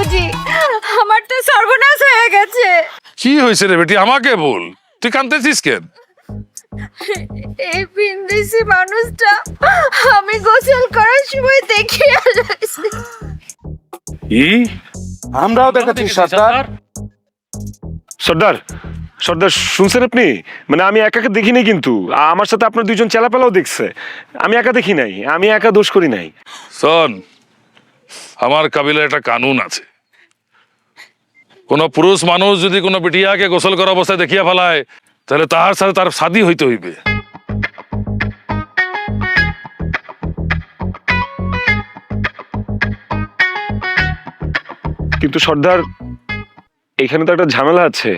বাবুজি, আমার তো সর্বনাশ হয়ে গেছে। কি হয়েছে রে বেটি, আমাকে বল, তুই কাঁদতেছিস কেন? এই বিন্দেশি মানুষটা আমি গোসল করার সময় দেখে আসছি। আমরাও দেখাচ্ছি সর্দার। সর্দার, সর্দার শুনছেন আপনি? মানে আমি একাকে দেখিনি, কিন্তু আমার সাথে আপনার দুইজন চেলাপেলাও দেখছে। আমি একা দেখি নাই, আমি একা দোষ করি নাই। শোন, আমার কাবিলায় একটা কানুন আছে, কোন পুরুষ মানুষ যদি কোনো বিটিয়াকে গোসল করা অবস্থায় দেখিয়া ফেলায়, তাহলে তাহার সাথে তার শাদী হইতে হইবে। কিন্তু সর্দার, এখানে তো একটা ঝামেলা আছে।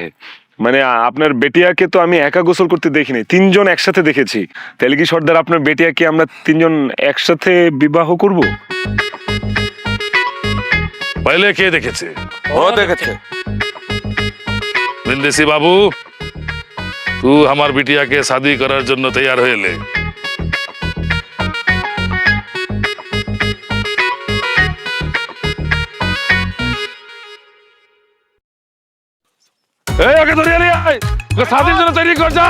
মানে আপনার বেটিয়াকে তো আমি একা গোসল করতে দেখিনি, তিনজন একসাথে দেখেছি। তাহলে কি সর্দার আপনার বেটিয়াকে আমরা তিনজন একসাথে বিবাহ করব? পহলে কে দেখেছে? ও দেখেছে। বিন্দেশি বাবু, তু আমার বিটিয়াকে শাদী করার জন্য তৈয়ার হইলে। এই, ওকে ধরে নিয়ে আয়, ওকে শাদীর জন্য তৈরি কর যা।